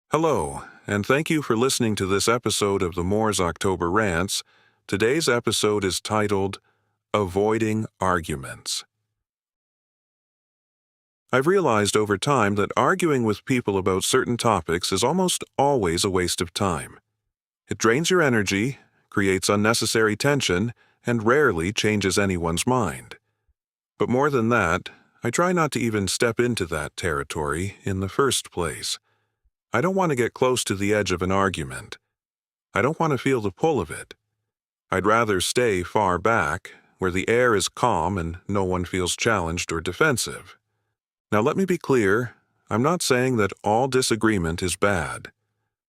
Hello, and thank you for listening to this episode of the Moore's October Rants. Today's episode is titled, Avoiding Arguments. I've realized over time that arguing with people about certain topics is almost always a waste of time. It drains your energy, creates unnecessary tension, and rarely changes anyone's mind. But more than that, I try not to even step into that territory in the first place. I don't want to get close to the edge of an argument. I don't want to feel the pull of it. I'd rather stay far back, where the air is calm and no one feels challenged or defensive. Now let me be clear, I'm not saying that all disagreement is bad.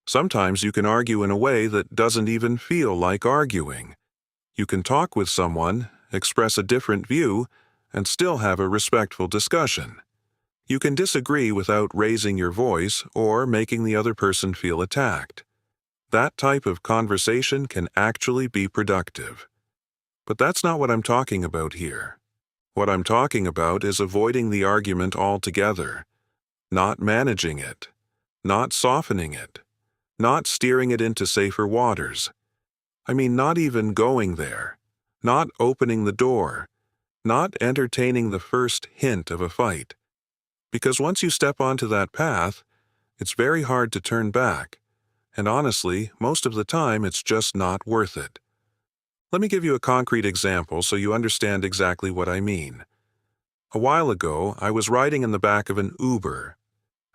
Sometimes you can argue in a way that doesn't even feel like arguing. You can talk with someone, express a different view, and still have a respectful discussion. You can disagree without raising your voice or making the other person feel attacked. That type of conversation can actually be productive. But that's not what I'm talking about here. What I'm talking about is avoiding the argument altogether, not managing it, not softening it, not steering it into safer waters. I mean, not even going there, not opening the door, not entertaining the first hint of a fight. Because once you step onto that path, it's very hard to turn back, and honestly, most of the time it's just not worth it. Let me give you a concrete example so you understand exactly what I mean. A while ago, I was riding in the back of an Uber.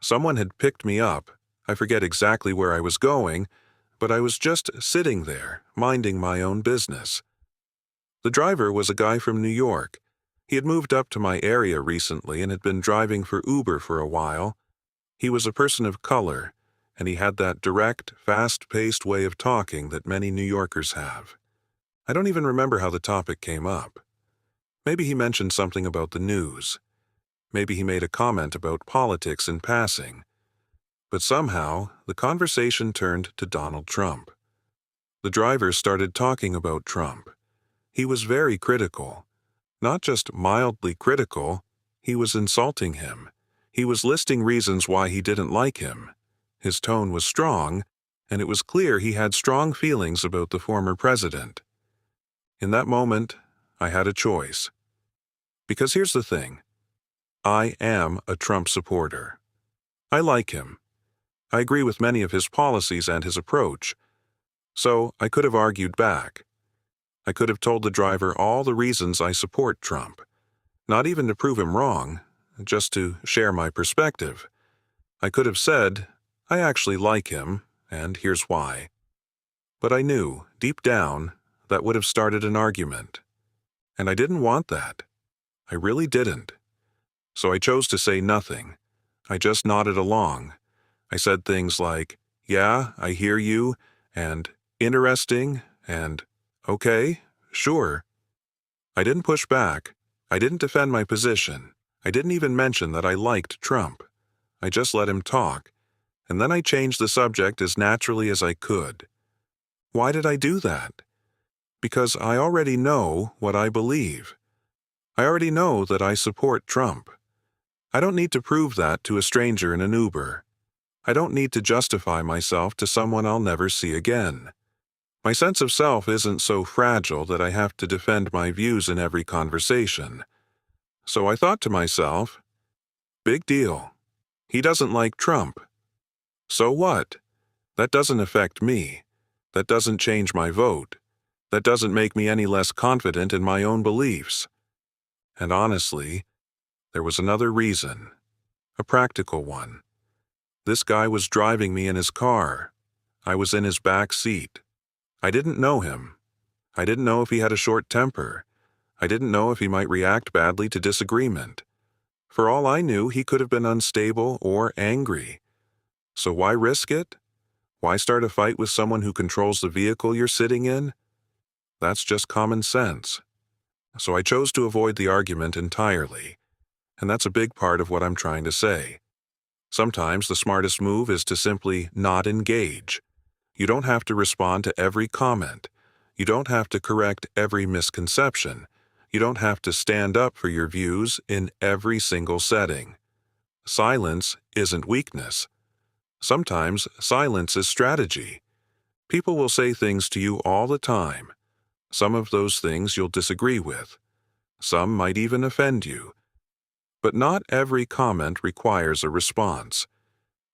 Someone had picked me up. I forget exactly where I was going, but I was just sitting there, minding my own business. The driver was a guy from New York. He had moved up to my area recently and had been driving for Uber for a while. He was a person of color, and he had that direct, fast-paced way of talking that many New Yorkers have. I don't even remember how the topic came up. Maybe he mentioned something about the news. Maybe he made a comment about politics in passing. But somehow, the conversation turned to Donald Trump. The driver started talking about Trump. He was very critical. Not just mildly critical, he was insulting him. He was listing reasons why he didn't like him. His tone was strong, and it was clear he had strong feelings about the former president. In that moment, I had a choice. Because here's the thing. I am a Trump supporter. I like him. I agree with many of his policies and his approach. So I could have argued back. I could have told the driver all the reasons I support Trump, not even to prove him wrong, just to share my perspective. I could have said, I actually like him, and here's why. But I knew, deep down, that would have started an argument. And I didn't want that. I really didn't. So I chose to say nothing. I just nodded along. I said things like, yeah, I hear you, and interesting, and okay, sure. I didn't push back. I didn't defend my position. I didn't even mention that I liked Trump. I just let him talk, and then I changed the subject as naturally as I could. Why did I do that? Because I already know what I believe. I already know that I support Trump. I don't need to prove that to a stranger in an Uber. I don't need to justify myself to someone I'll never see again. My sense of self isn't so fragile that I have to defend my views in every conversation. So I thought to myself, big deal. He doesn't like Trump. So what? That doesn't affect me. That doesn't change my vote. That doesn't make me any less confident in my own beliefs. And honestly, there was another reason. A practical one. This guy was driving me in his car. I was in his back seat. I didn't know him. I didn't know if he had a short temper. I didn't know if he might react badly to disagreement. For all I knew, he could have been unstable or angry. So why risk it? Why start a fight with someone who controls the vehicle you're sitting in? That's just common sense. So I chose to avoid the argument entirely. And that's a big part of what I'm trying to say. Sometimes the smartest move is to simply not engage. You don't have to respond to every comment. You don't have to correct every misconception. You don't have to stand up for your views in every single setting. Silence isn't weakness. Sometimes silence is strategy. People will say things to you all the time. Some of those things you'll disagree with. Some might even offend you. But not every comment requires a response.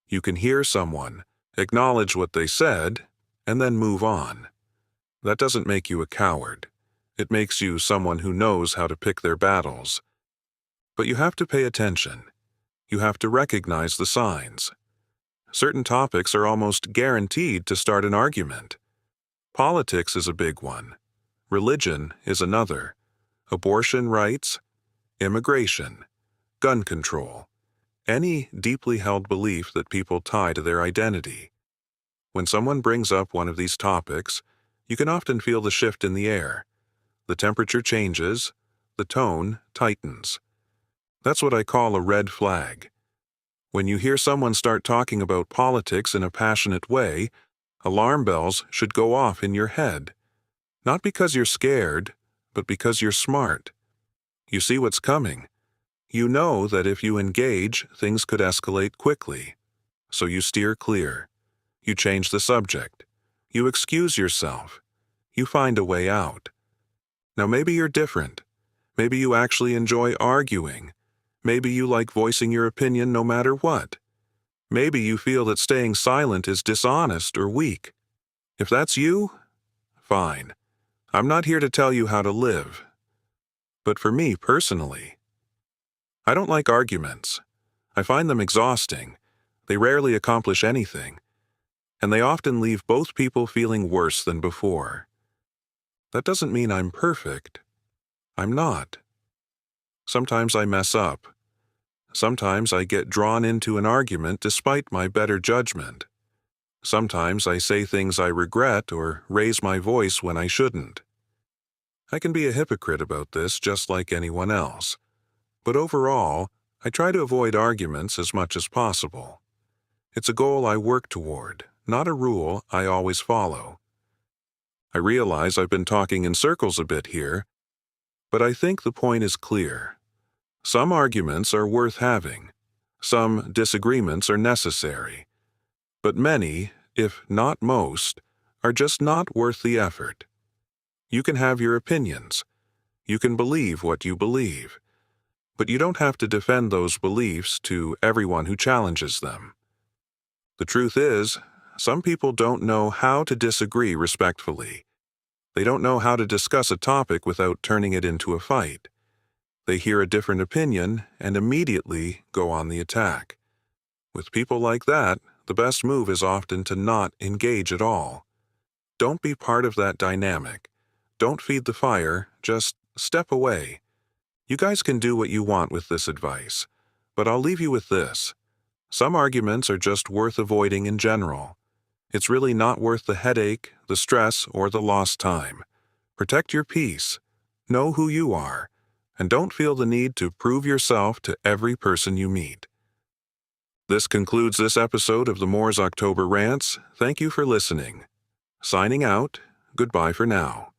You can hear someone, acknowledge what they said, and then move on. That doesn't make you a coward. It makes you someone who knows how to pick their battles. But you have to pay attention. You have to recognize the signs. Certain topics are almost guaranteed to start an argument. Politics is a big one. Religion is another. Abortion rights, immigration, gun control, any deeply held belief that people tie to their identity. When someone brings up one of these topics, you can often feel the shift in the air. The temperature changes, the tone tightens. That's what I call a red flag. When you hear someone start talking about politics in a passionate way, alarm bells should go off in your head. Not because you're scared, but because you're smart. You see what's coming. You know that if you engage, things could escalate quickly. So you steer clear. You change the subject. You excuse yourself. You find a way out. Now maybe you're different. Maybe you actually enjoy arguing. Maybe you like voicing your opinion no matter what. Maybe you feel that staying silent is dishonest or weak. If that's you, fine. I'm not here to tell you how to live. But for me personally, I don't like arguments. I find them exhausting. They rarely accomplish anything. And they often leave both people feeling worse than before. That doesn't mean I'm perfect. I'm not. Sometimes I mess up. Sometimes I get drawn into an argument despite my better judgment. Sometimes I say things I regret or raise my voice when I shouldn't. I can be a hypocrite about this just like anyone else. But overall, I try to avoid arguments as much as possible. It's a goal I work toward, not a rule I always follow. I realize I've been talking in circles a bit here, but I think the point is clear. Some arguments are worth having. Some disagreements are necessary. But many, if not most, are just not worth the effort. You can have your opinions. You can believe what you believe. But you don't have to defend those beliefs to everyone who challenges them. The truth is, some people don't know how to disagree respectfully. They don't know how to discuss a topic without turning it into a fight. They hear a different opinion and immediately go on the attack. With people like that, the best move is often to not engage at all. Don't be part of that dynamic. Don't feed the fire, just step away. You guys can do what you want with this advice, but I'll leave you with this. Some arguments are just worth avoiding in general. It's really not worth the headache, the stress, or the lost time. Protect your peace. Know who you are. And don't feel the need to prove yourself to every person you meet. This concludes this episode of the Moore's October Rants. Thank you for listening. Signing out. Goodbye for now.